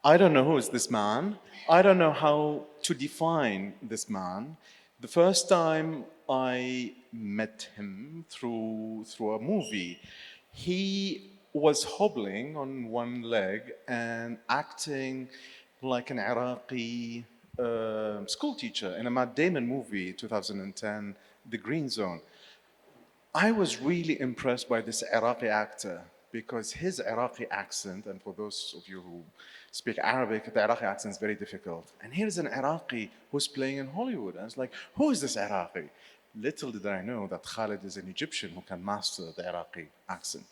I don't know who is this man. I don't know how to define this man. The first time I met him through a movie, he was hobbling on one leg and acting like an Iraqi school teacher in a Matt Damon movie, 2010, The Green Zone. I was really impressed by this Iraqi actor because his Iraqi accent, and for those of you who speak Arabic, the Iraqi accent is very difficult. And here's an Iraqi who's playing in Hollywood. And I was like, who is this Iraqi? Little did I know that Khalid is an Egyptian who can master the Iraqi accent.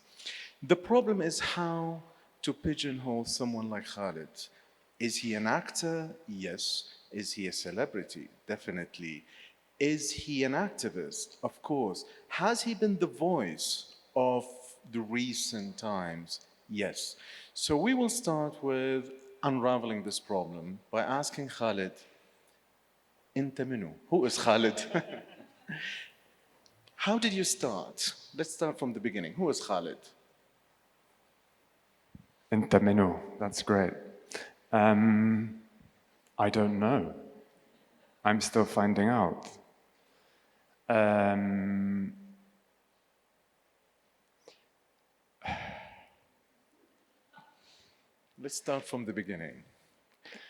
The problem is how to pigeonhole someone like Khalid. Is he an actor? Yes. Is he a celebrity? Definitely. Is he an activist? Of course. Has he been the voice of the recent times? Yes. So we will start with unraveling this problem by asking Khalid, Inta minu? Who is Khalid? How did you start? Let's start from the beginning. Who is Khalid? Inta minu. That's great. I don't know. I'm still finding out. Let's start from the beginning.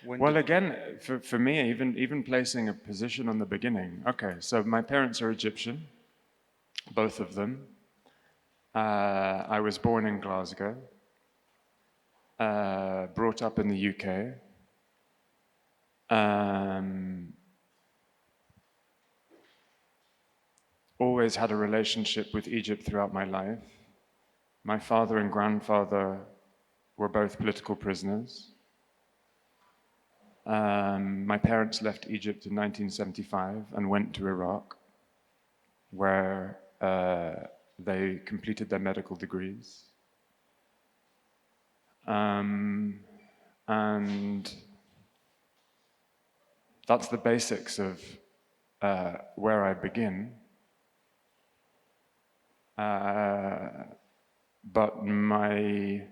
Well, again, for me, even placing a position on the beginning. Okay, so my parents are Egyptian, both of them. I was born in Glasgow, brought up in the UK. Always had a relationship with Egypt throughout my life. My father and grandfather were both political prisoners. My parents left Egypt in 1975 and went to Iraq, where they completed their medical degrees. And that's the basics of where I begin. But my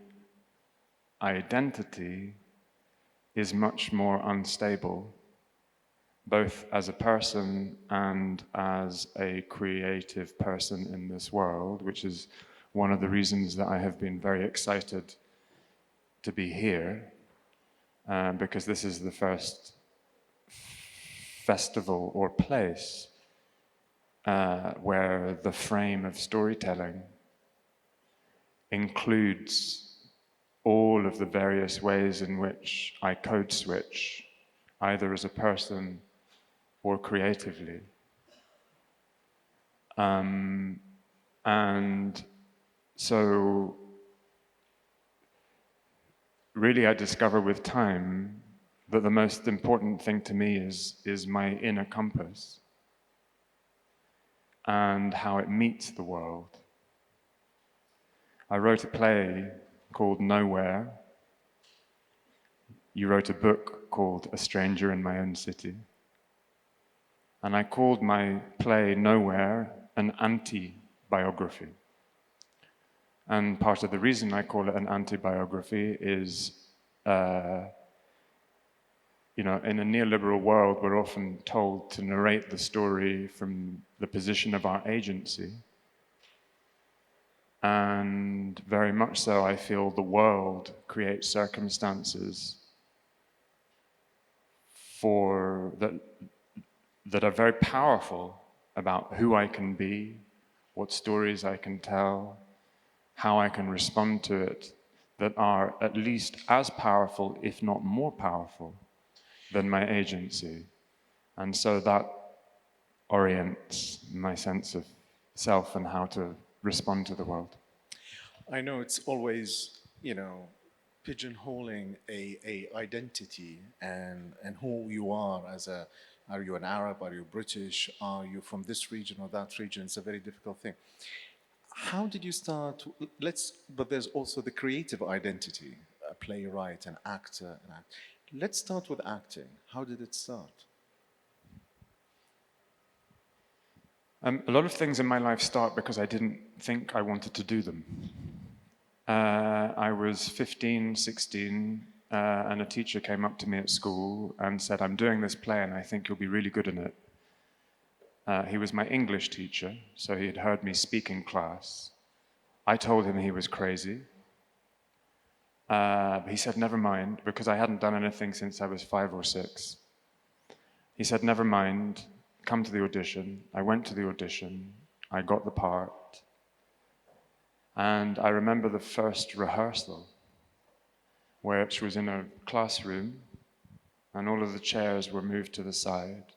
identity is much more unstable, both as a person and as a creative person in this world, which is one of the reasons that I have been very excited to be here, because this is the first festival or place where the frame of storytelling includes all of the various ways in which I code switch, either as a person or creatively. And so really I discover with time that the most important thing to me is my inner compass and how it meets the world. I wrote a play called Nowhere. You wrote a book called A Stranger in My Own City. And I called my play Nowhere an anti-biography. And part of the reason I call it an anti-biography is, in a neoliberal world, we're often told to narrate the story from the position of our agency. And very much so, I feel the world creates circumstances that are very powerful about who I can be, what stories I can tell, how I can respond to it, that are at least as powerful, if not more powerful, than my agency. And so that orients my sense of self and how to respond to the world. I know it's always, pigeonholing a identity and who you are are you an Arab, are you British, are you from this region or that region? It's a very difficult thing. How did you start? But there's also the creative identity, a playwright, an actor. Let's start with acting. How did it start? A lot of things in my life start because I didn't think I wanted to do them. I was 15, 16, and a teacher came up to me at school and said, "I'm doing this play and I think you'll be really good in it." He was my English teacher, so he had heard me speak in class. I told him he was crazy. He said, "Never mind," because I hadn't done anything since I was 5 or 6. He said, "Never mind, come to the audition." I went to the audition, I got the part, and I remember the first rehearsal, which was in a classroom, and all of the chairs were moved to the side.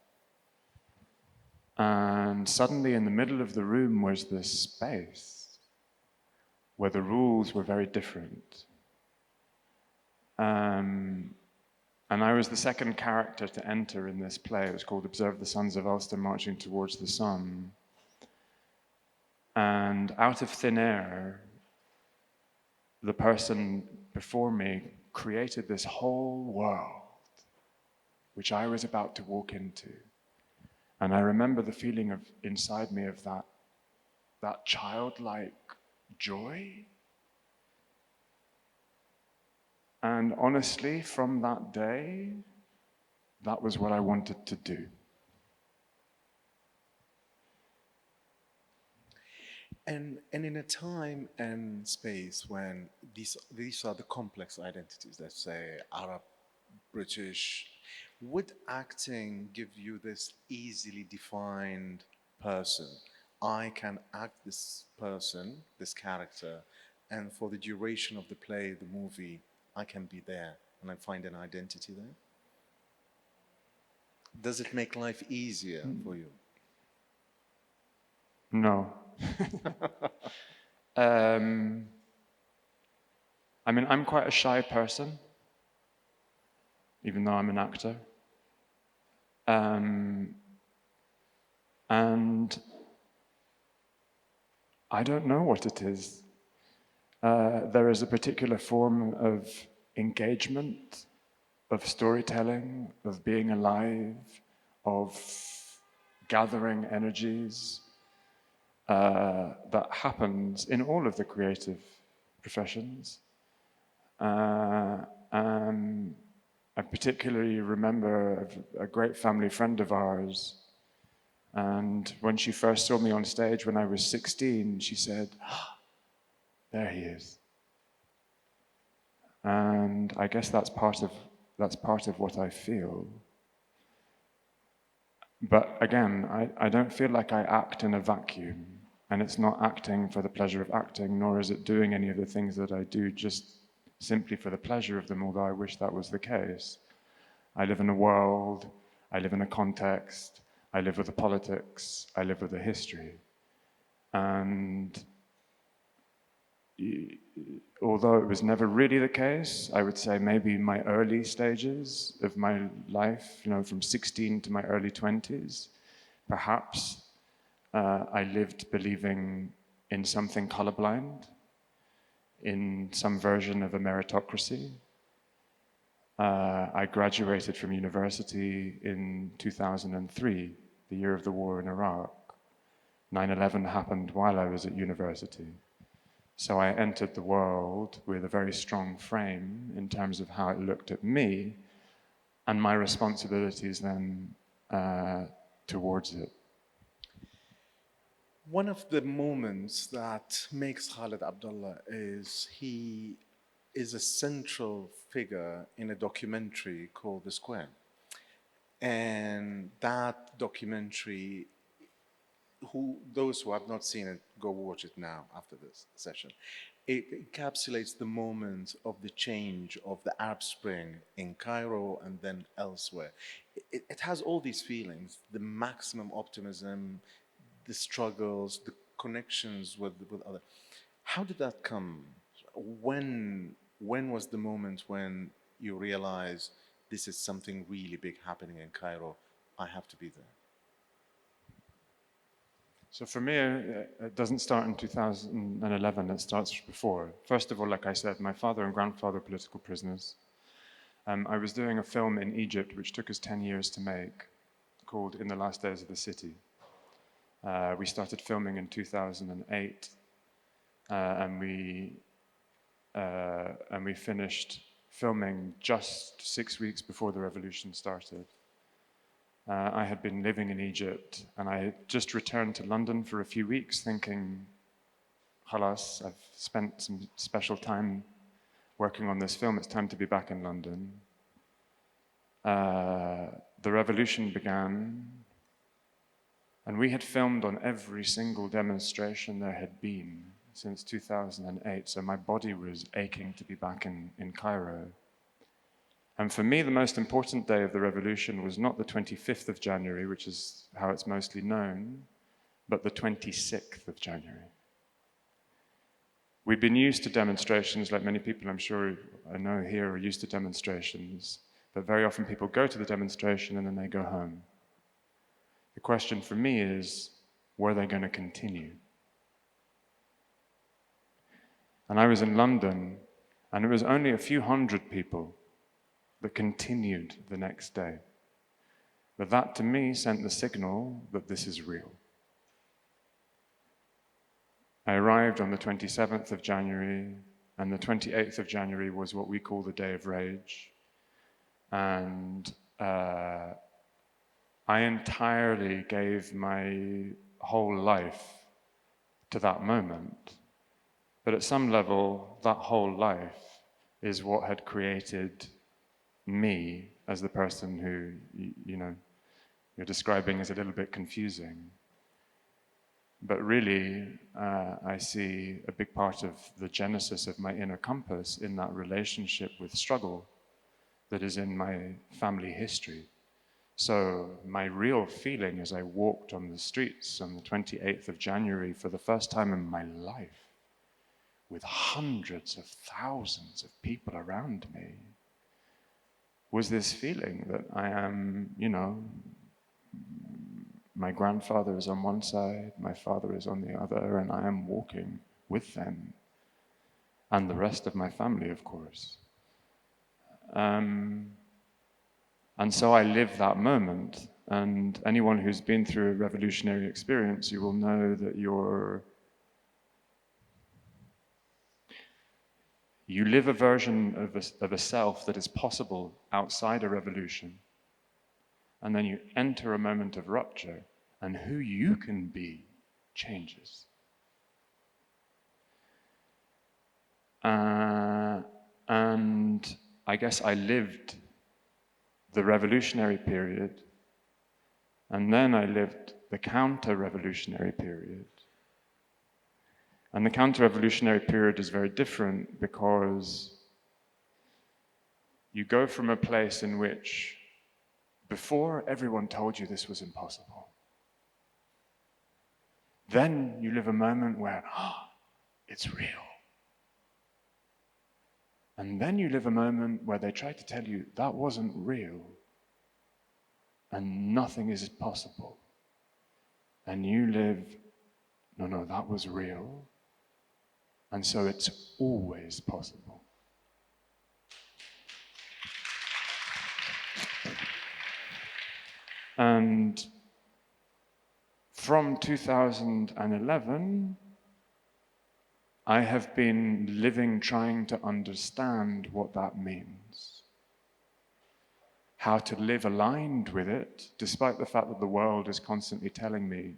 And suddenly in the middle of the room was this space where the rules were very different. And I was the second character to enter in this play. It was called Observe the Sons of Ulster Marching Towards the Sun. And out of thin air, the person before me created this whole world, which I was about to walk into. And I remember the feeling of inside me of that childlike joy. And honestly, from that day, that was what I wanted to do. And in a time and space when these are the complex identities, let's say Arab, British, would acting give you this easily defined person? I can act this person, this character, and for the duration of the play, the movie, I can be there and I find an identity there? Does it make life easier for you? No. I mean, I'm quite a shy person, even though I'm an actor. And I don't know what it is. There is a particular form of engagement, of storytelling, of being alive, of gathering energies that happens in all of the creative professions. I particularly remember a great family friend of ours, and when she first saw me on stage when I was 16, she said, "There he is." And I guess that's part of what I feel. But again, I don't feel like I act in a vacuum, and it's not acting for the pleasure of acting, nor is it doing any of the things that I do just simply for the pleasure of them, although I wish that was the case. I live in a world, I live in a context, I live with the politics, I live with the history. And although it was never really the case, I would say maybe my early stages of my life, from 16 to my early 20s, perhaps I lived believing in something colorblind, in some version of a meritocracy. I graduated from university in 2003, the year of the war in Iraq. 9/11 happened while I was at university. So I entered the world with a very strong frame in terms of how it looked at me and my responsibilities then towards it. One of the moments that makes Khalid Abdalla is he is a central figure in a documentary called The Square. And that documentary, those who have not seen it, go watch it now after this session. It encapsulates the moment of the change of the Arab Spring in Cairo and then elsewhere. It has all these feelings, the maximum optimism, the struggles, the connections with other. How did that come? When was the moment when you realized this is something really big happening in Cairo? I have to be there. So for me, it doesn't start in 2011, it starts before. First of all, like I said, my father and grandfather were political prisoners. I was doing a film in Egypt, which took us 10 years to make, called In the Last Days of the City. We started filming in 2008, and we finished filming just 6 weeks before the revolution started. I had been living in Egypt, and I had just returned to London for a few weeks thinking, Khalas, I've spent some special time working on this film, it's time to be back in London. The revolution began, and we had filmed on every single demonstration there had been since 2008, so my body was aching to be back in Cairo. And for me, the most important day of the revolution was not the 25th of January, which is how it's mostly known, but the 26th of January. We've been used to demonstrations, like many people I'm sure I know here are used to demonstrations, but very often people go to the demonstration and then they go home. The question for me is, were they going to continue? And I was in London, and it was only a few hundred people that continued the next day. But that to me sent the signal that this is real. I arrived on the 27th of January, and the 28th of January was what we call the Day of Rage. And I entirely gave my whole life to that moment. But at some level, that whole life is what had created me as the person who, you're describing as a little bit confusing. But really, I see a big part of the genesis of my inner compass in that relationship with struggle that is in my family history. So my real feeling as I walked on the streets on the 28th of January for the first time in my life, with hundreds of thousands of people around me, was this feeling that I am, my grandfather is on one side, my father is on the other, and I am walking with them, and the rest of my family, of course. And so I lived that moment, and anyone who's been through a revolutionary experience, you will know that you live a version of a self that is possible outside a revolution, and then you enter a moment of rupture, and who you can be changes. And I guess I lived the revolutionary period, and then I lived the counter-revolutionary period. And the counter-revolutionary period is very different because you go from a place in which before everyone told you this was impossible. Then you live a moment where, it's real. And then you live a moment where they try to tell you that wasn't real and nothing is possible. And you live, no, that was real. And so it's always possible. And from 2011, I have been living trying to understand what that means. How to live aligned with it, despite the fact that the world is constantly telling me,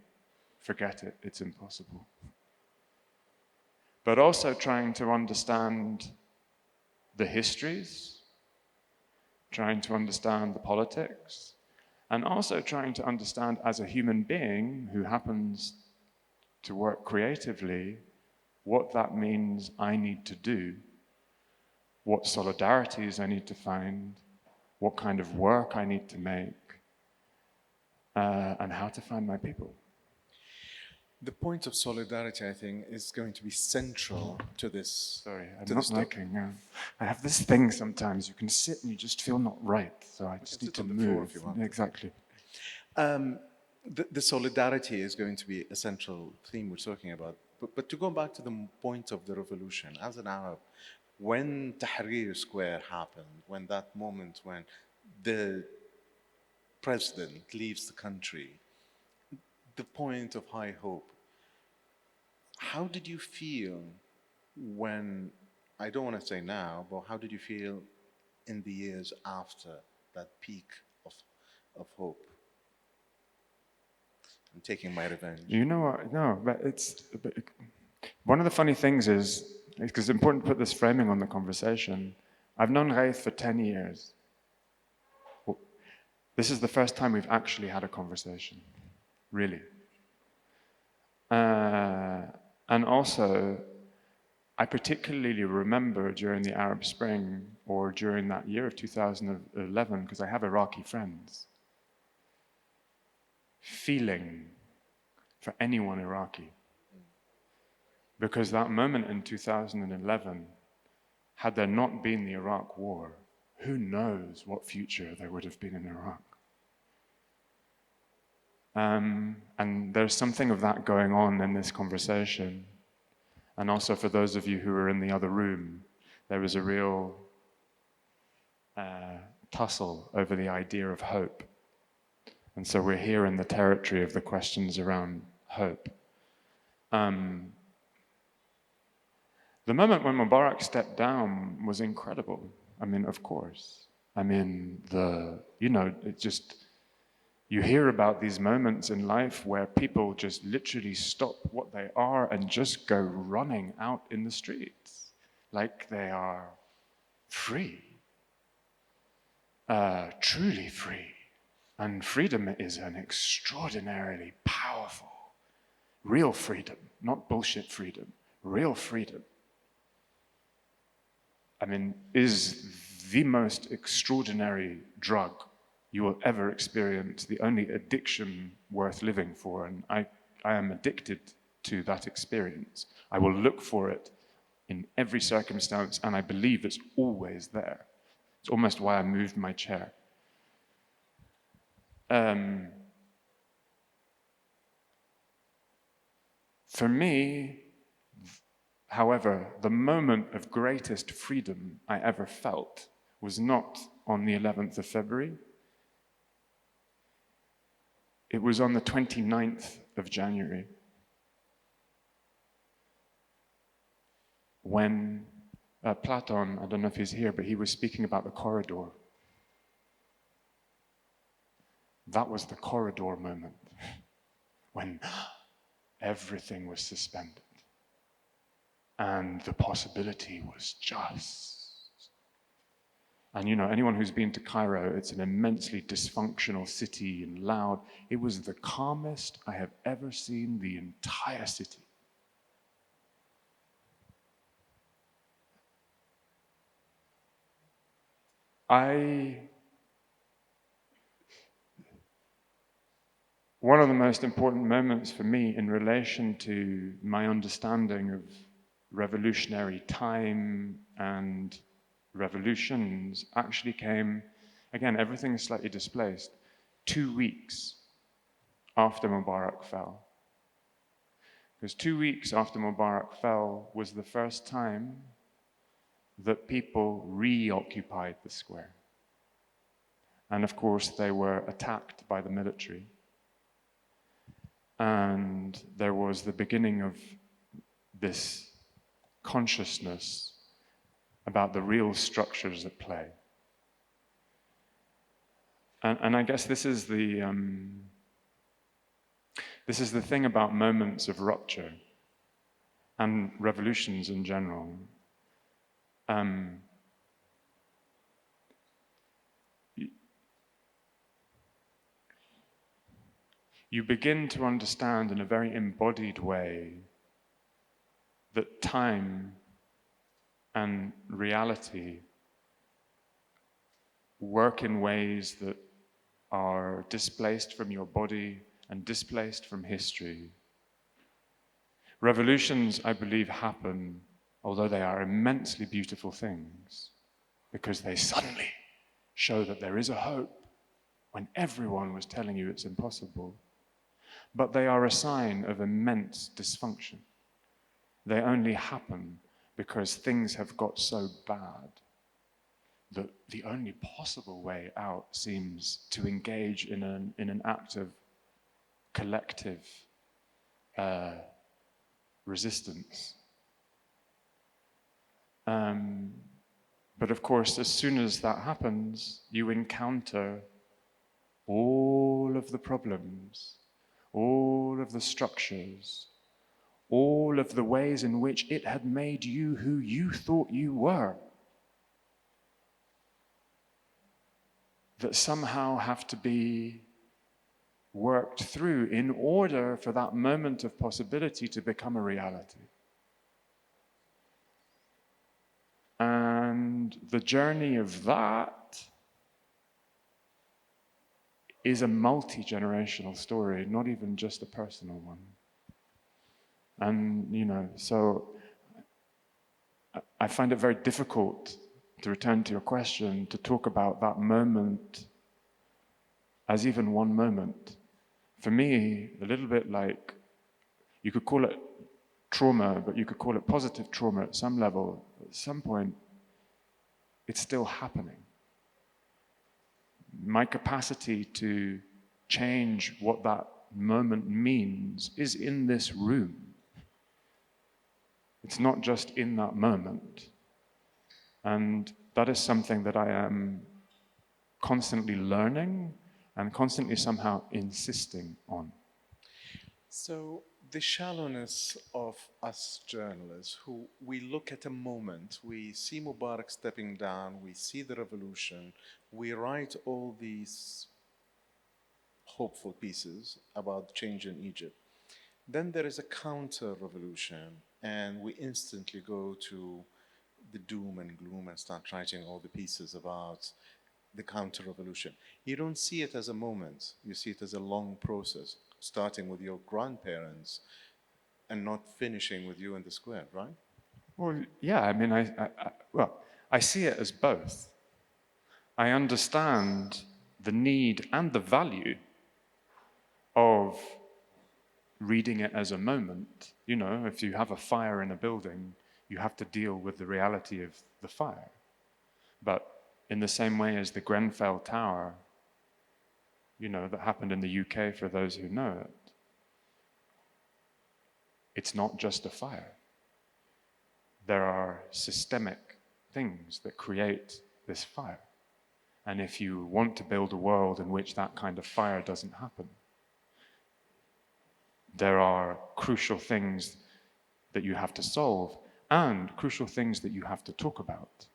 forget it, it's impossible. But also trying to understand the histories, trying to understand the politics, and also trying to understand as a human being who happens to work creatively, what that means I need to do, what solidarities I need to find, what kind of work I need to make, and how to find my people. The point of solidarity, I think, is going to be central to this. Sorry, I'm not liking. I have this thing sometimes. You can sit and you just feel not right, so I just need to move. If you want. Exactly. The solidarity is going to be a central theme we're talking about. But to go back to the point of the revolution, as an Arab, when Tahrir Square happened, when that moment when the president leaves the country, the point of high hope, how did you feel when, I don't want to say now, but how did you feel in the years after that peak of hope. I'm taking my revenge. You know what? No, but one of the funny things is, because it's important to put this framing on the conversation, I've known Ghaith for 10 years. This is the first time we've actually had a conversation, really. And also, I particularly remember during the Arab Spring or during that year of 2011, because I have Iraqi friends, feeling for anyone Iraqi. Because that moment in 2011, had there not been the Iraq War, who knows what future there would have been in Iraq. And there's something of that going on in this conversation. And also for those of you who are in the other room, there was a real tussle over the idea of hope. And so we're here in the territory of the questions around hope. The moment when Mubarak stepped down was incredible. I mean, of course. I mean, it just, you hear about these moments in life where people just literally stop what they are and just go running out in the streets like they are free, truly free. And freedom is an extraordinarily powerful, real freedom, not bullshit freedom, real freedom. I mean, is the most extraordinary drug you will ever experience, the only addiction worth living for. And I am addicted to that experience. I will look for it in every circumstance, and I believe it's always there. It's almost why I moved my chair. For me, however, the moment of greatest freedom I ever felt was not on the 11th of February. It was on the 29th of January, when Platon, I don't know if he's here, but he was speaking about the corridor. That was the corridor moment, when everything was suspended. And the possibility was just. And anyone who's been to Cairo, it's an immensely dysfunctional city and loud. It was the calmest I have ever seen the entire city. One of the most important moments for me in relation to my understanding of revolutionary time and revolutions actually came, again, everything is slightly displaced, 2 weeks after Mubarak fell. Because 2 weeks after Mubarak fell was the first time that people reoccupied the square. And of course, they were attacked by the military. And there was the beginning of this consciousness about the real structures at play. And I guess this is the thing about moments of rupture and revolutions in general. You begin to understand in a very embodied way that time and reality work in ways that are displaced from your body and displaced from history. Revolutions, I believe, happen, although they are immensely beautiful things, because they suddenly show that there is a hope when everyone was telling you it's impossible. But they are a sign of immense dysfunction. They only happen because things have got so bad that the only possible way out seems to engage in an act of collective resistance. But of course, as soon as that happens, you encounter all of the problems, all of the structures, all of the ways in which it had made you who you thought you were, that somehow have to be worked through in order for that moment of possibility to become a reality. And the journey of that is a multi-generational story, not even just a personal one. And, so I find it very difficult, to return to your question, to talk about that moment as even one moment. For me, a little bit like, you could call it trauma, but you could call it positive trauma at some level. At some point, it's still happening. My capacity to change what that moment means is in this room. It's not just in that moment. And that is something that I am constantly learning and constantly somehow insisting on. So the shallowness of us journalists, who we look at a moment, we see Mubarak stepping down, we see the revolution, we write all these hopeful pieces about change in Egypt. Then there is a counter-revolution, and we instantly go to the doom and gloom and start writing all the pieces about the counter-revolution. You don't see it as a moment, you see it as a long process, starting with your grandparents and not finishing with you in the square, right? Well, yeah, I mean, I see it as both. I understand the need and the value of reading it as a moment. If you have a fire in a building, you have to deal with the reality of the fire. But in the same way as the Grenfell Tower, that happened in the UK, for those who know it, it's not just a fire. There are systemic things that create this fire. And if you want to build a world in which that kind of fire doesn't happen, there are crucial things that you have to solve and crucial things that you have to talk about.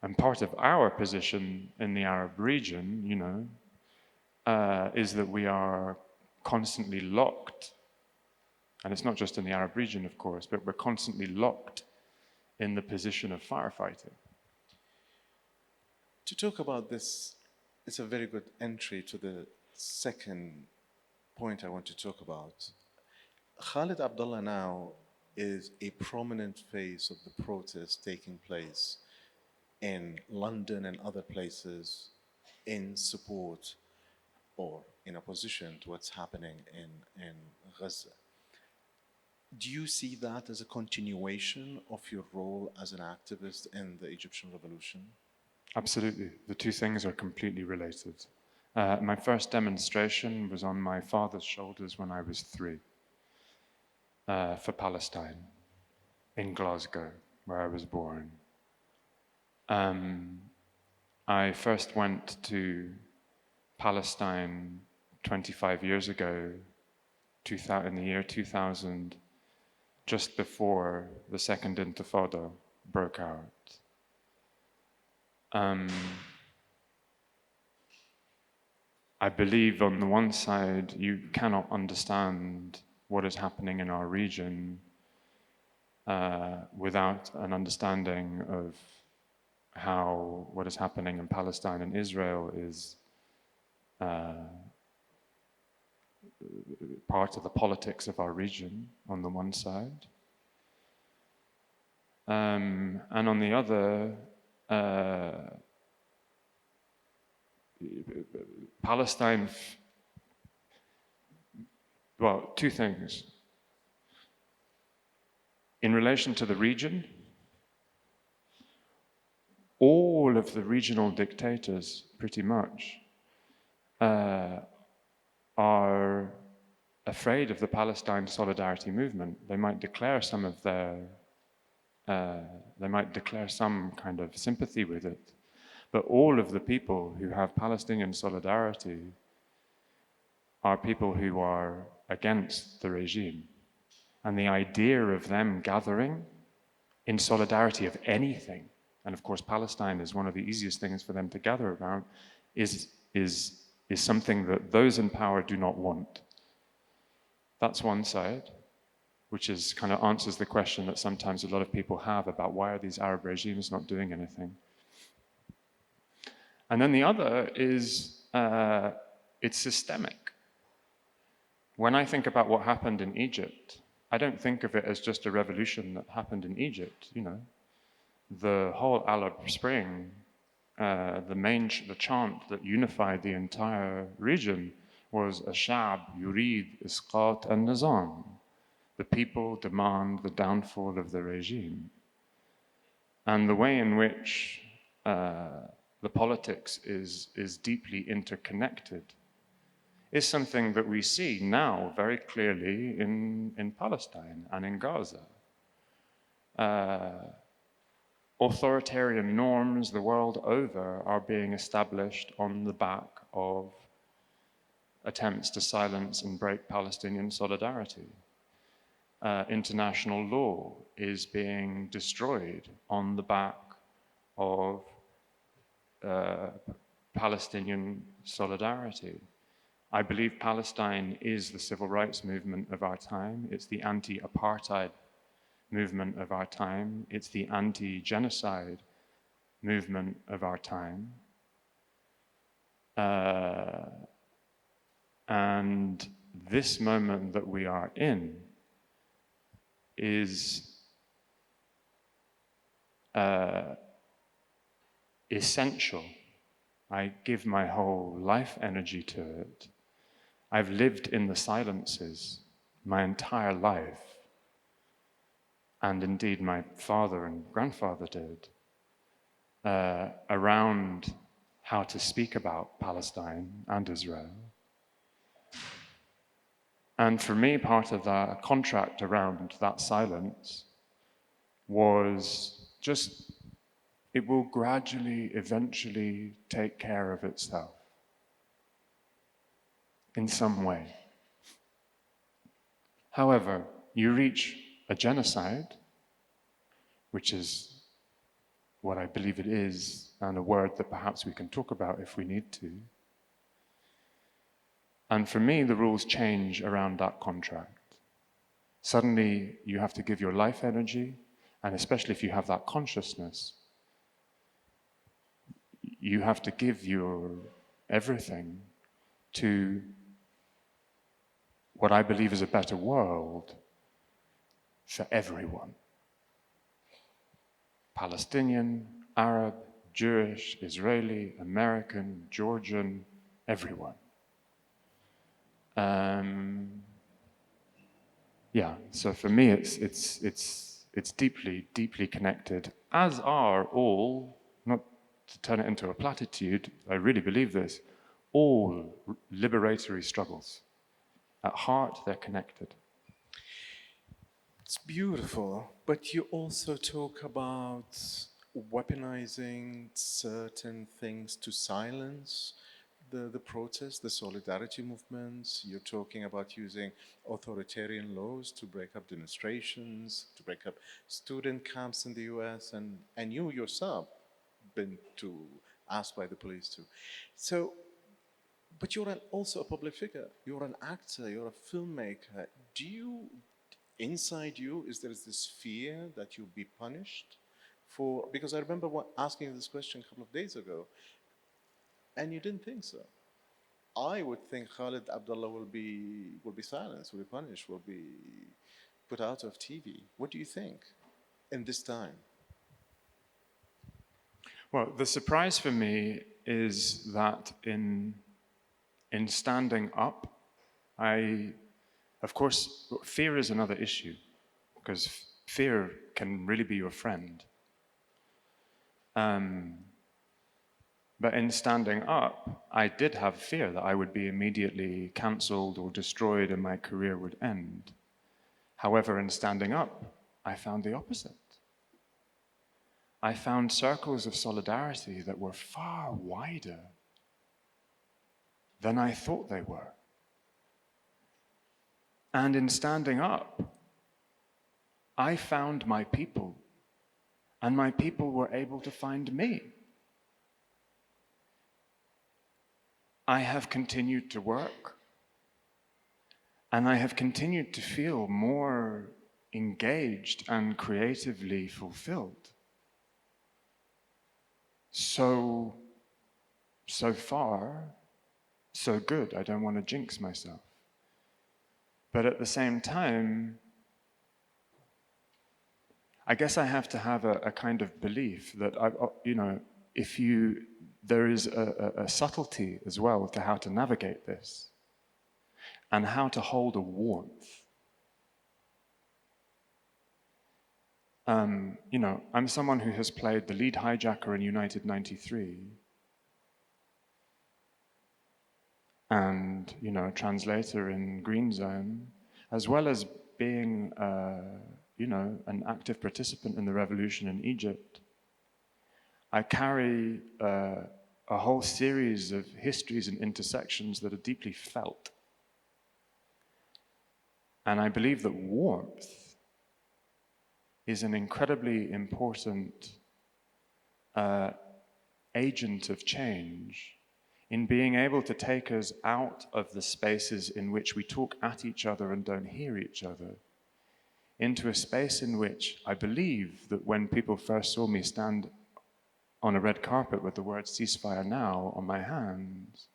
And part of our position in the Arab region, is that we are constantly locked, and it's not just in the Arab region, of course, but we're constantly locked in the position of firefighting. To talk about this, it's a very good entry to the second point I want to talk about. Khalid Abdalla now is a prominent face of the protests taking place in London and other places in support or in opposition to what's happening in Gaza. Do you see that as a continuation of your role as an activist in the Egyptian revolution? Absolutely. The two things are completely related. My first demonstration was on my father's shoulders when I was 3, for Palestine, in Glasgow, where I was born. I first went to Palestine 25 years ago, in the year 2000, just before the Second Intifada broke out. I believe on the one side, you cannot understand what is happening in our region without an understanding of how what is happening in Palestine and Israel is part of the politics of our region, on the one side. And on the other, Palestine, well, two things. In relation to the region, all of the regional dictators, pretty much, are afraid of the Palestine solidarity movement. They might declare some of their they might declare some kind of sympathy with it. But all of the people who have Palestinian solidarity are people who are against the regime. And the idea of them gathering in solidarity of anything, and of course Palestine is one of the easiest things for them to gather around, is something that those in power do not want. That's one side, which is kind of answers the question that sometimes a lot of people have about why are these Arab regimes not doing anything. And then the other is it's systemic. When I think about what happened in Egypt, I don't think of it as just a revolution that happened in Egypt. You know, the whole Arab Spring, the chant that unified the entire region was "Ash-Sha'b yurid isqat an-nizam." The people demand the downfall of the regime. And the way in which the politics is deeply interconnected is something that we see now very clearly in Palestine and in Gaza. Authoritarian norms the world over are being established on the back of attempts to silence and break Palestinian solidarity. International law is being destroyed on the back of Palestinian solidarity. I believe Palestine is the civil rights movement of our time. It's the anti-apartheid movement of our time. It's the anti-genocide movement of our time. And this moment that we are in is essential. I give my whole life energy to it. I've lived in the silences my entire life, and indeed my father and grandfather did, around how to speak about Palestine and Israel. And for me, part of the contract around that silence was just, it will gradually, eventually take care of itself in some way. However, you reach a genocide, which is what I believe it is, and a word that perhaps we can talk about if we need to. And for me, the rules change around that contract. Suddenly, you have to give your life energy, and especially if you have that consciousness, you have to give your everything to what I believe is a better world for everyone. Palestinian, Arab, Jewish, Israeli, American, Georgian, everyone. So for me, it's deeply, deeply connected, as are all, not to turn it into a platitude, I really believe this, all liberatory struggles. At heart, they're connected. It's beautiful, but you also talk about weaponizing certain things to silence the protests, the solidarity movements. You're talking about using authoritarian laws to break up demonstrations, to break up student camps in the US, and you yourself been asked by the police to. So, but you're also a public figure. You're an actor, you're a filmmaker. Inside you, is there this fear that you'll be punished for? Because I remember asking you this question a couple of days ago, and you didn't think so. I would think Khalid Abdalla will be silenced, will be punished, will be put out of TV. What do you think in this time? Well, the surprise for me is that in standing up, of course, fear is another issue, because fear can really be your friend. But in standing up, I did have fear that I would be immediately cancelled or destroyed and my career would end. However, in standing up, I found the opposite. I found circles of solidarity that were far wider than I thought they were. And in standing up, I found my people, and my people were able to find me. I have continued to work, and I have continued to feel more engaged and creatively fulfilled. So far, so good. I don't want to jinx myself. But at the same time, I guess I have to have a kind of belief that, there is a subtlety as well to how to navigate this and how to hold a warmth. I'm someone who has played the lead hijacker in United 93 and, a translator in Green Zone, as well as being, an active participant in the revolution in Egypt. I carry a whole series of histories and intersections that are deeply felt. And I believe that warmth is an incredibly important agent of change in being able to take us out of the spaces in which we talk at each other and don't hear each other, into a space in which I believe that when people first saw me stand on a red carpet with the words "ceasefire now" on my hands,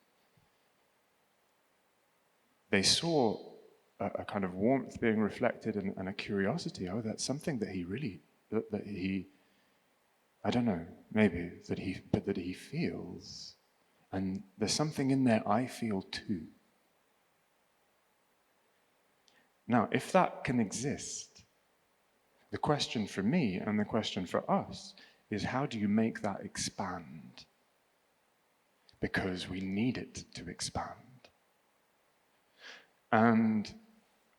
they saw a kind of warmth being reflected and a curiosity. Oh, that's something that he I don't know, maybe, that he feels. And there's something in there I feel too. Now, if that can exist, the question for me and the question for us is, how do you make that expand? Because we need it to expand. And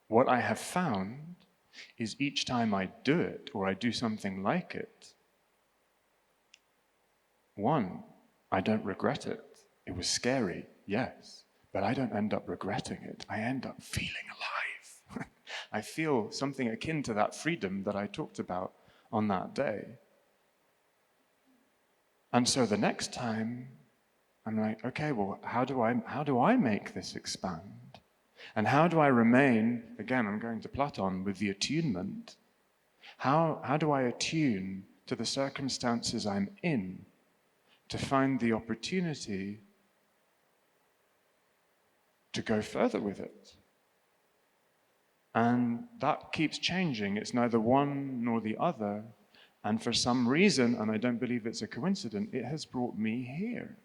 what I have found is each time I do it, or I do something like it, one, I don't regret it. It was scary, yes, but I don't end up regretting it. I end up feeling alive. I feel something akin to that freedom that I talked about on that day. And so the next time, I'm like, okay, well, how do I make this expand? And how do I remain, again, I'm going to Platon, with the attunement. How do I attune to the circumstances I'm in to find the opportunity to go further with it? And that keeps changing. It's neither one nor the other. And for some reason, and I don't believe it's a coincidence, it has brought me here.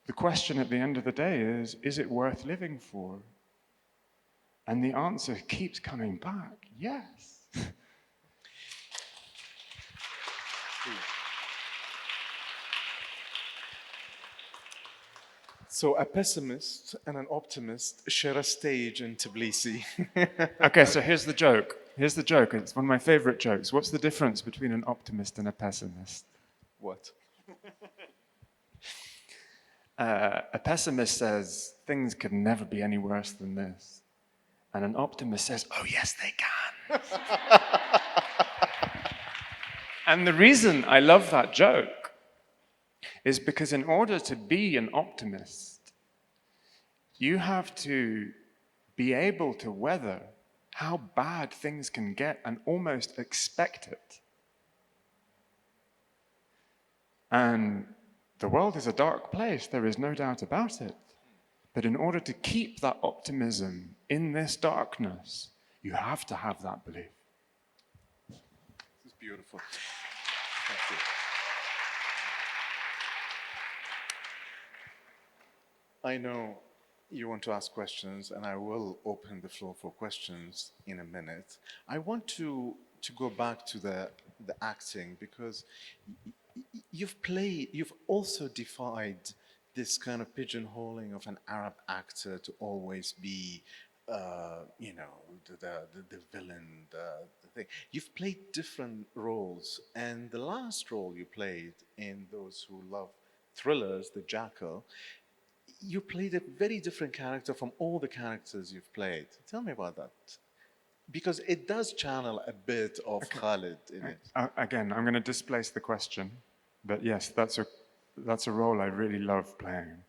The question at the end of the day is it worth living for? And the answer keeps coming back, yes. So a pessimist and an optimist share a stage in Tbilisi. Okay, so here's the joke. It's one of my favorite jokes. What's the difference between an optimist and a pessimist? What? A pessimist says, things could never be any worse than this. And an optimist says, oh yes, they can. And the reason I love that joke is because in order to be an optimist, you have to be able to weather how bad things can get and almost expect it. And the world is a dark place, there is no doubt about it. But in order to keep that optimism in this darkness, you have to have that belief. This is beautiful. Thank you. I know you want to ask questions, and I will open the floor for questions in a minute. I want to go back to the acting, because you've also defied this kind of pigeonholing of an Arab actor to always be the villain, the thing. You've played different roles, and the last role you played in Those Who Love Thrillers, the Jackal, you played a very different character from all the characters you've played. Tell me about that. Because it does channel a bit of Khalid in it. Again, I'm going to displace the question, but yes, that's a role I really love playing.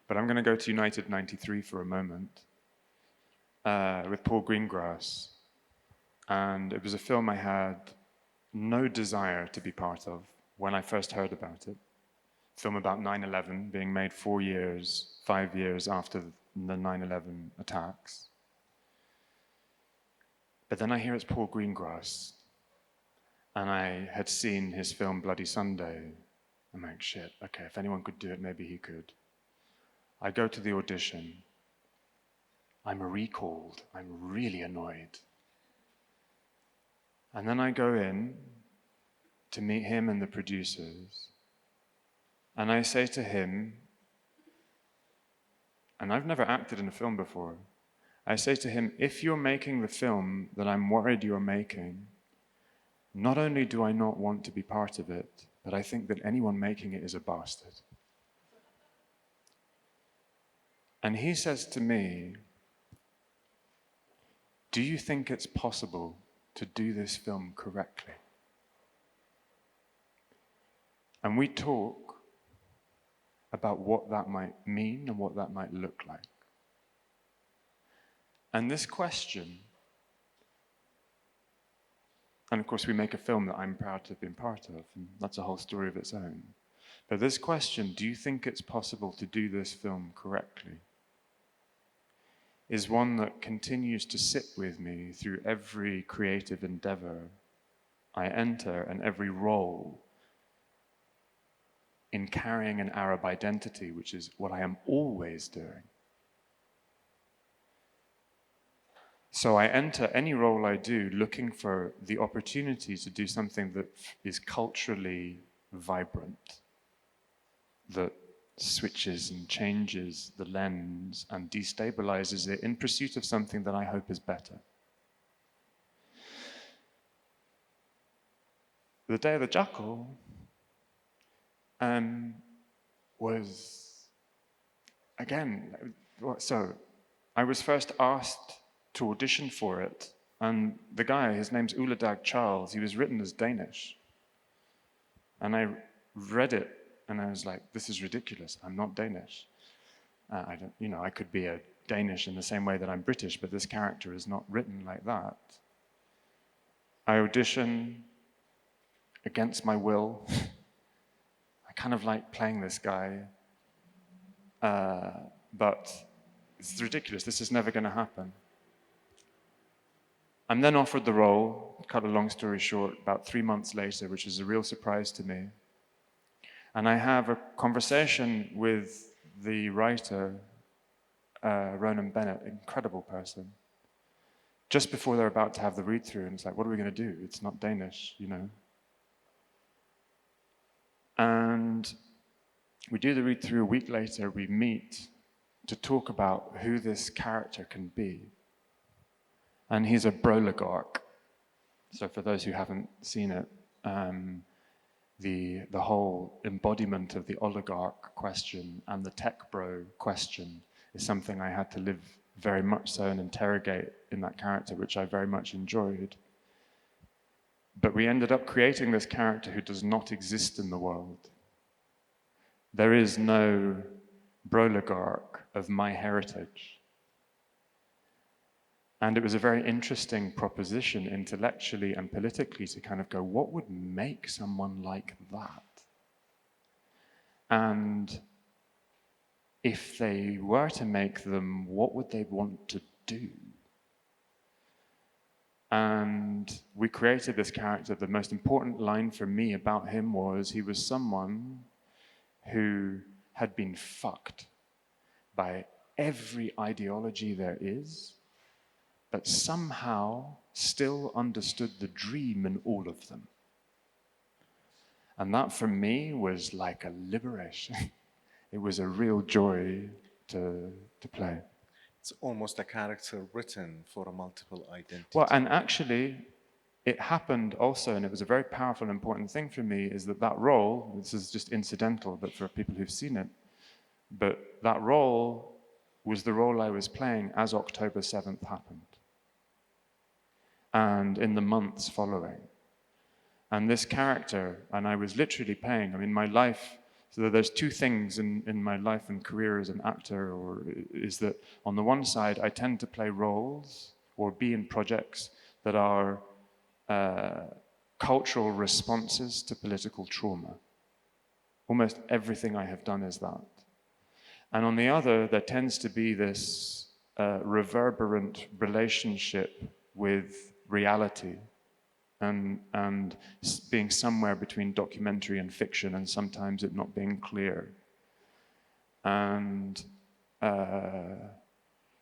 But I'm going to go to United 93 for a moment with Paul Greengrass. And it was a film I had no desire to be part of when I first heard about it. Film about 9/11 being made 5 years after the 9/11 attacks. But then I hear it's Paul Greengrass, and I had seen his film Bloody Sunday. I'm like, shit, okay, if anyone could do it, maybe he could. I go to the audition. I'm recalled. I'm really annoyed. And then I go in to meet him and the producers, and I say to him, and I've never acted in a film before, I say to him, if you're making the film that I'm worried you're making, not only do I not want to be part of it, but I think that anyone making it is a bastard. And he says to me, do you think it's possible to do this film correctly? And we talk about what that might mean and what that might look like. And this question, and of course we make a film that I'm proud to have been part of, and that's a whole story of its own. But this question, do you think it's possible to do this film correctly, is one that continues to sit with me through every creative endeavor I enter and every role in carrying an Arab identity, which is what I am always doing. So I enter any role I do looking for the opportunity to do something that is culturally vibrant, that switches and changes the lens and destabilizes it in pursuit of something that I hope is better. The Day of the Jackal was, again, so I was first asked to audition for it, and the guy, his name's Uladag Charles, he was written as Danish. And I read it, and I was like, this is ridiculous, I'm not Danish. I could be a Danish in the same way that I'm British, but this character is not written like that. I audition against my will. I kind of like playing this guy, but it's ridiculous, this is never going to happen. I'm then offered the role, cut a long story short, about 3 months later, which is a real surprise to me. And I have a conversation with the writer, Ronan Bennett, incredible person, just before they're about to have the read-through, and it's like, what are we going to do? It's not Danish, you know. And we do the read-through. A week later, we meet to talk about who this character can be. And he's a broligarch. So for those who haven't seen it, the whole embodiment of the oligarch question and the tech bro question is something I had to live very much so and interrogate in that character, which I very much enjoyed. But we ended up creating this character who does not exist in the world. There is no broligarch of my heritage. And it was a very interesting proposition intellectually and politically to kind of go, what would make someone like that? And if they were to make them, what would they want to do? And we created this character. The most important line for me about him was he was someone who had been fucked by every ideology there is, but somehow still understood the dream in all of them. And that for me was like a liberation. It was a real joy to play. It's almost a character written for a multiple identity. Well, and actually, it happened also, and it was a very powerful and important thing for me, is that that role, this is just incidental, but for people who've seen it, but that role was the role I was playing as October 7th happened, and in the months following. And this character, and I was literally playing, I mean, my life, so there's two things in my life and career as an actor, or is that on the one side, I tend to play roles or be in projects that are cultural responses to political trauma. Almost everything I have done is that. And on the other, there tends to be this reverberant relationship with reality and being somewhere between documentary and fiction, and sometimes it not being clear. And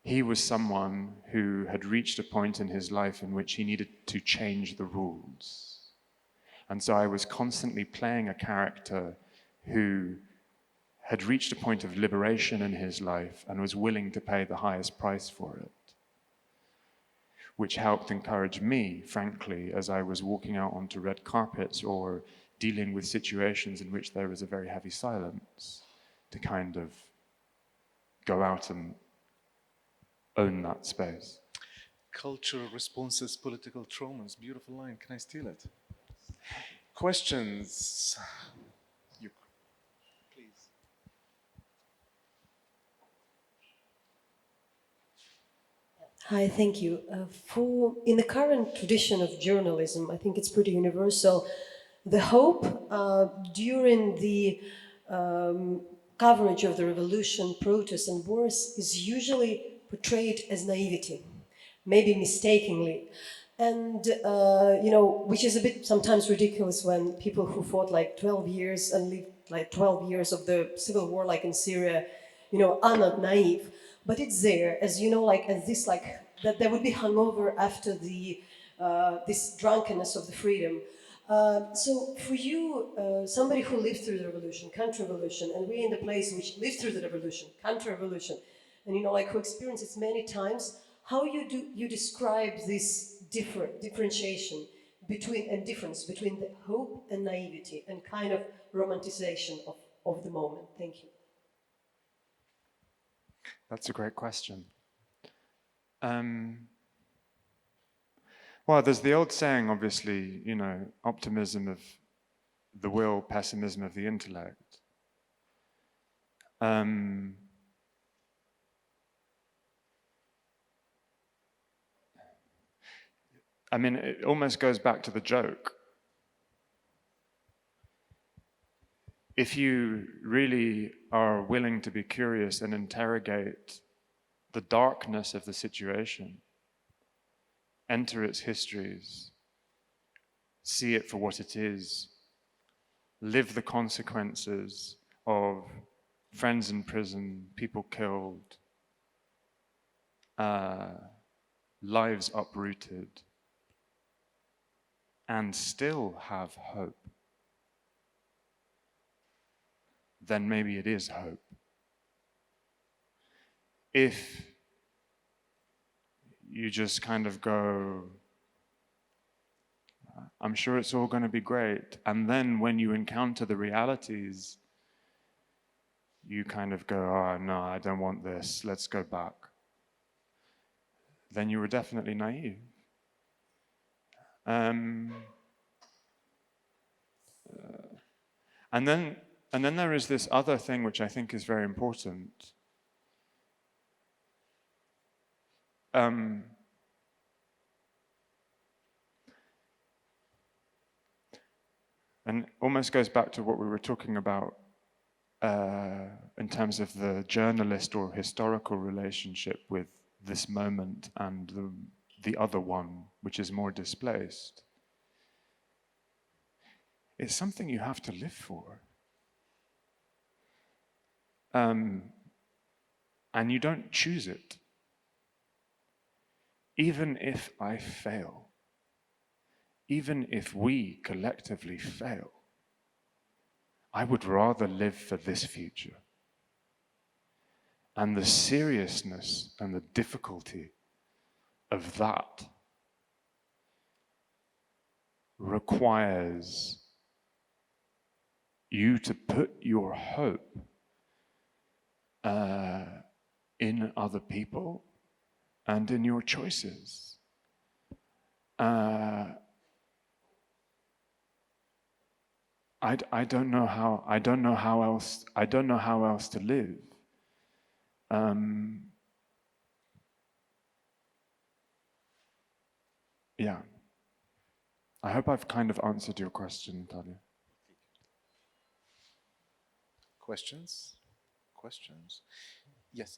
he was someone who had reached a point in his life in which he needed to change the rules. And so I was constantly playing a character who had reached a point of liberation in his life and was willing to pay the highest price for it, which helped encourage me, frankly, as I was walking out onto red carpets or dealing with situations in which there was a very heavy silence, to kind of go out and own that space. Cultural responses, political traumas. Beautiful line. Can I steal it? Questions? You, please. Hi, thank you. In the current tradition of journalism, I think it's pretty universal. The hope during the coverage of the revolution, protests, and wars is usually portrayed as naivety, maybe mistakenly. And, which is a bit sometimes ridiculous when people who fought like 12 years and lived like 12 years of the civil war, like in Syria, are not naive. But it's there, as as this, that they would be hungover after the this drunkenness of the freedom. So for you, somebody who lived through the revolution, counter-revolution, and we're in the place which lived through the revolution, counter-revolution, and who experienced it many times, how you describe this differentiation difference between the hope and naivety and kind of romanticization of the moment? Thank you. That's a great question. Well, there's the old saying, obviously, optimism of the will, pessimism of the intellect. I mean, it almost goes back to the joke. If you really are willing to be curious and interrogate the darkness of the situation, enter its histories, see it for what it is, live the consequences of friends in prison, people killed, lives uprooted, and still have hope, then maybe it is hope. If you just kind of go, I'm sure it's all going to be great, and then when you encounter the realities, you kind of go, oh no, I don't want this, let's go back, then you were definitely naive. And then there is this other thing which I think is very important. And almost goes back to what we were talking about in terms of the journalist or historical relationship with this moment and the other one, which is more displaced. It's something you have to live for. And you don't choose it. Even if I fail, even if we collectively fail, I would rather live for this future. And the seriousness and the difficulty of that requires you to put your hope in other people and in your choices. I don't know how else to live. Yeah. I hope I've kind of answered your question, Talia. Questions? Questions? Yes.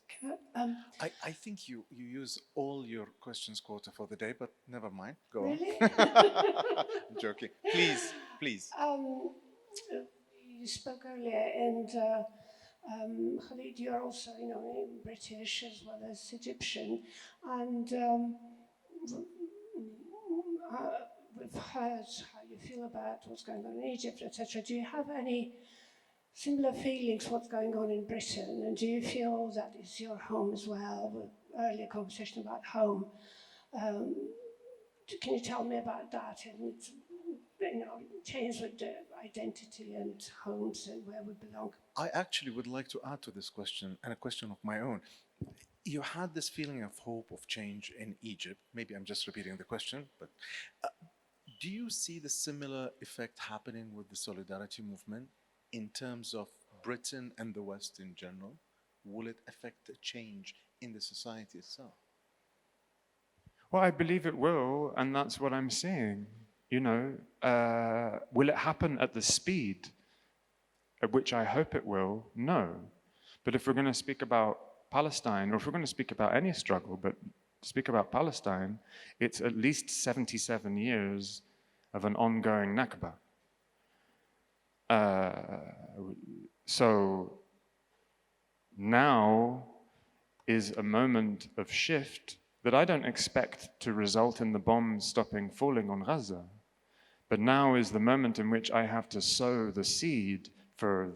Um, I think you use all your questions quota for the day, but never mind. Go Really? on. I'm joking. Please, please. You spoke earlier, and Khalid, you're also, British as well as Egyptian, and we've heard how you feel about what's going on in Egypt, etc. Do you have any similar feelings what's going on in Britain, and do you feel that is your home as well? Earlier conversation about home. Can you tell me about that and change with the identity and homes and where we belong? I actually would like to add to this question, and a question of my own. You had this feeling of hope, of change in Egypt. Maybe I'm just repeating the question, but do you see the similar effect happening with the solidarity movement in terms of Britain and the West in general? Will it affect a change in the society itself? Well, I believe it will, and that's what I'm seeing. Will it happen at the speed at which I hope it will? No. But if we're going to speak about Palestine, or if we're going to speak about any struggle, but speak about Palestine, it's at least 77 years of an ongoing Nakba. So now is a moment of shift that I don't expect to result in the bombs stopping falling on Gaza. But now is the moment in which I have to sow the seed for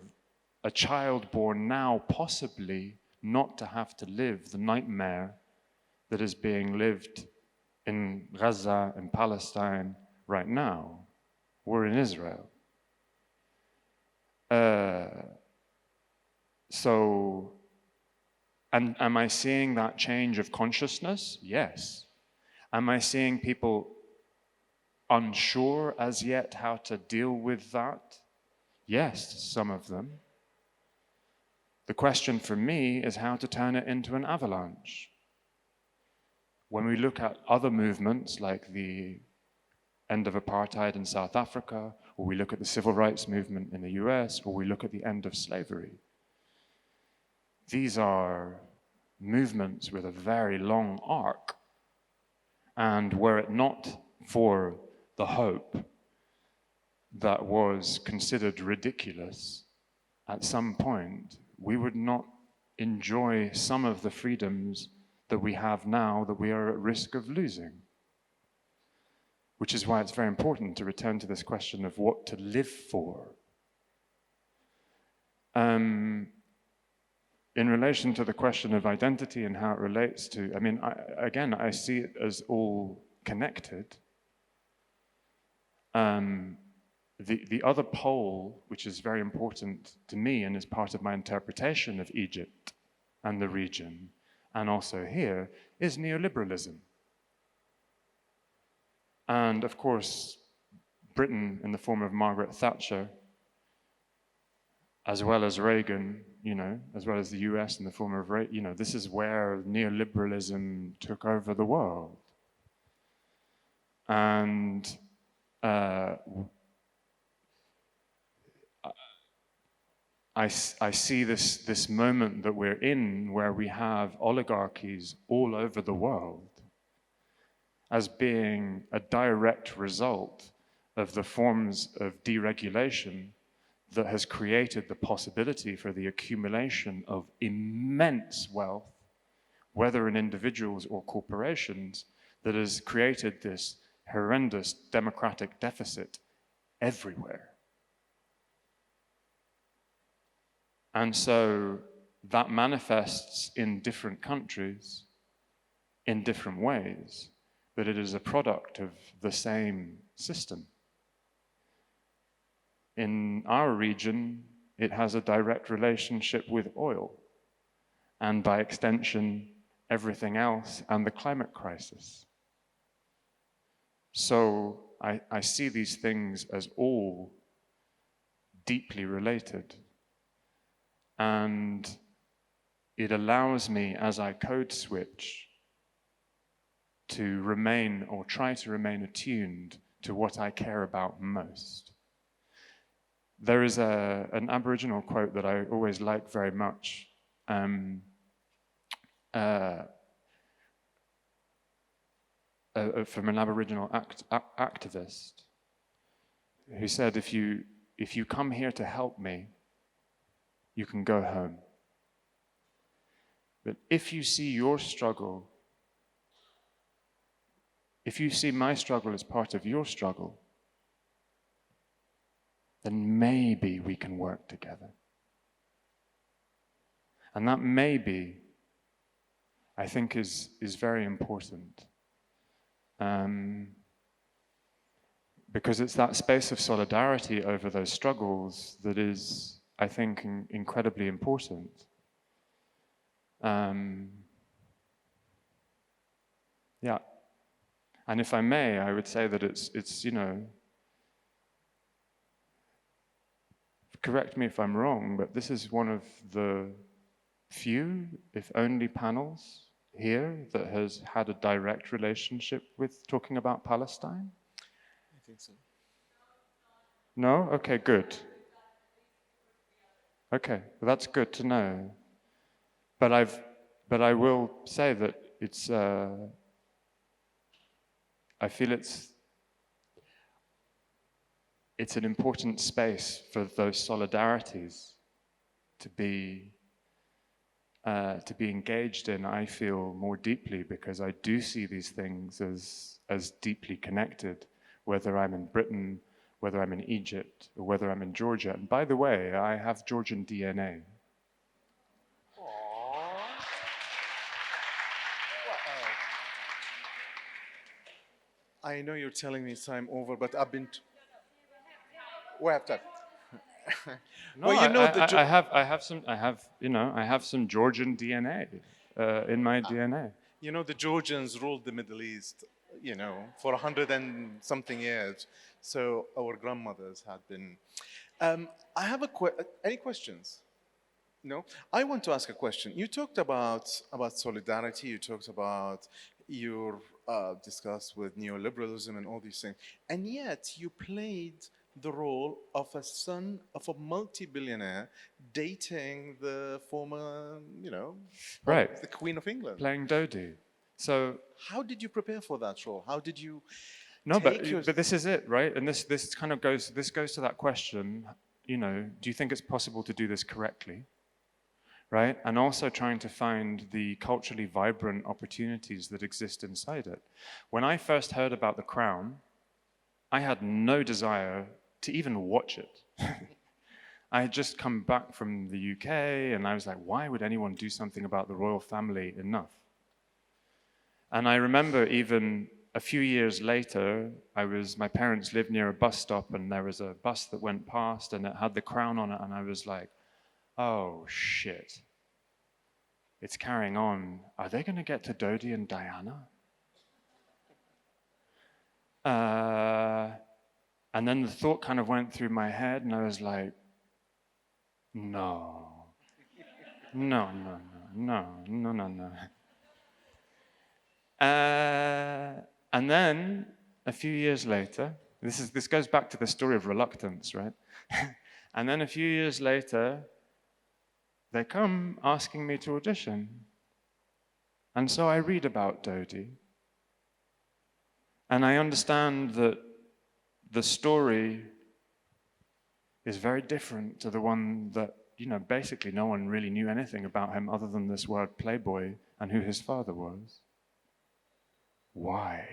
a child born now possibly not to have to live the nightmare that is being lived in Gaza and Palestine right now, or in Israel. And am I seeing that change of consciousness? Yes. Am I seeing people unsure as yet how to deal with that? Yes, some of them. The question for me is how to turn it into an avalanche. When we look at other movements like the end of apartheid in South Africa, or we look at the civil rights movement in the US, or we look at the end of slavery, these are movements with a very long arc. And were it not for the hope that was considered ridiculous, at some point, we would not enjoy some of the freedoms that we have now that we are at risk of losing. Which is why it's very important to return to this question of what to live for. In relation to the question of identity and how it relates to, I see it as all connected. The other pole, which is very important to me and is part of my interpretation of Egypt and the region, and also here, is neoliberalism. And of course, Britain in the form of Margaret Thatcher, as well as Reagan, as well as the US in the form of Reagan, this is where neoliberalism took over the world. And I see this moment that we're in where we have oligarchies all over the world as being a direct result of the forms of deregulation that has created the possibility for the accumulation of immense wealth, whether in individuals or corporations, that has created this horrendous democratic deficit everywhere. And so that manifests in different countries in different ways, but it is a product of the same system. In our region, it has a direct relationship with oil, and by extension, everything else and the climate crisis. So I see these things as all deeply related. And it allows me, as I code switch, to remain or try to remain attuned to what I care about most. There is an Aboriginal quote that I always like very much. From an Aboriginal activist who said, if you come here to help me, you can go home. But if you see your struggle, if you see my struggle as part of your struggle, then maybe we can work together. And that maybe, I think, is very important. Because it's that space of solidarity over those struggles that is, I think, incredibly important. Yeah. And if I may, I would say that it's correct me if I'm wrong, but this is one of the few, if only, panels here that has had a direct relationship with talking about Palestine? I think so. No? Okay, good. Okay, well, that's good to know. But I will say that it's I feel it's an important space for those solidarities to be engaged in, I feel, more deeply, because I do see these things as deeply connected, whether I'm in Britain, whether I'm in Egypt, or whether I'm in Georgia. And by the way, I have Georgian DNA. I know you're telling me time over, but I've been. We have time. No, Well, you know the. I have some Georgian DNA in my DNA. You know, the Georgians ruled the Middle East, for 100 and something years. So our grandmothers had been. I have any questions? No? I want to ask a question. You talked about solidarity. You talked about your discuss with neoliberalism and all these things. And yet you played the role of a son of a multi-billionaire dating the former, Right. the Queen of England. Playing Dodi. So how did you prepare for that role? How did you No, but this is it, right? And this kind of goes to that question, do you think it's possible to do this correctly? Right? And also trying to find the culturally vibrant opportunities that exist inside it. When I first heard about The Crown, I had no desire to even watch it. I had just come back from the UK and I was like, why would anyone do something about the royal family enough? And I remember even a few years later, my parents lived near a bus stop and there was a bus that went past and it had The Crown on it, and I was like, oh shit, it's carrying on. Are they going to get to Dodi and Diana? And then the thought kind of went through my head and I was like, no. And then a few years later, this goes back to the story of reluctance, right? And then a few years later, they come asking me to audition. And so I read about Dodi. And I understand that the story is very different to the one that, basically no one really knew anything about him other than this word playboy and who his father was. Why?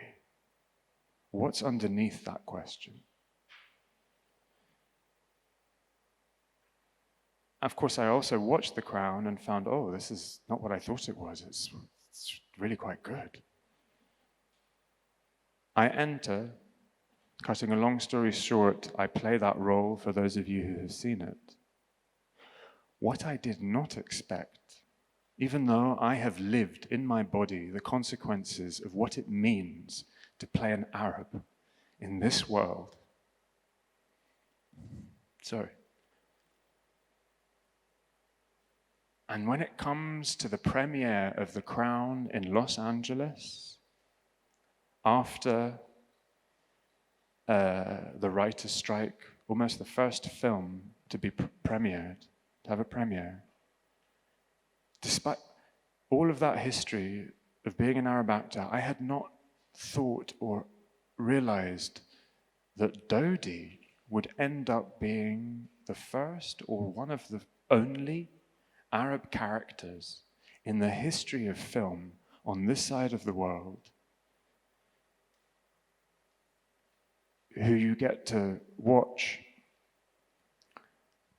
What's underneath that question? of course, I also watched The Crown and found, oh, this is not what I thought it was. It's really quite good. I enter, cutting a long story short, I play that role for those of you who have seen it. What I did not expect, even though I have lived in my body the consequences of what it means to play an Arab in this world. Sorry. And when it comes to the premiere of The Crown in Los Angeles, after the writer's strike, almost the first film to be premiered, to have a premiere, despite all of that history of being an Arab actor, I had not thought or realized that Dodi would end up being the first or one of the only Arab characters in the history of film on this side of the world who you get to watch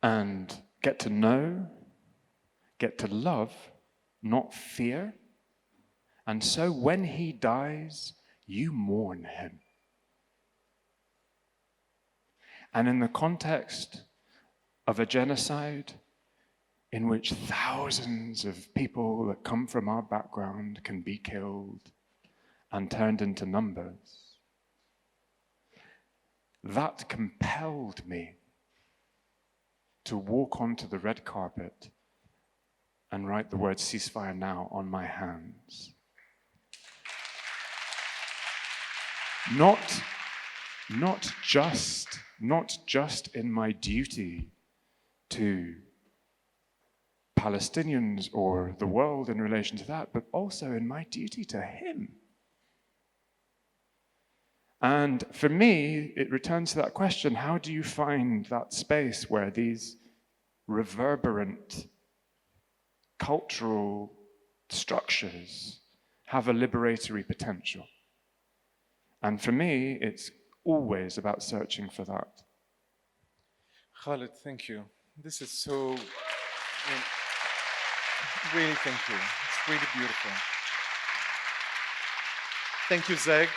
and get to know, get to love, not fear. And so when he dies, you mourn him. And in the context of a genocide in which thousands of people that come from our background can be killed and turned into numbers, that compelled me to walk onto the red carpet and write the word ceasefire now on my hands. Not just in my duty to Palestinians or the world in relation to that, but also in my duty to him. And for me, it returns to that question, how do you find that space where these reverberant cultural structures have a liberatory potential? And for me, it's always about searching for that. Khalid, thank you. This is so, really thank you. It's really beautiful. Thank you, Zeg.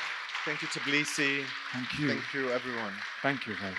Thank you, Tbilisi. Thank you. Thank you, everyone. Thank you, Ghaith.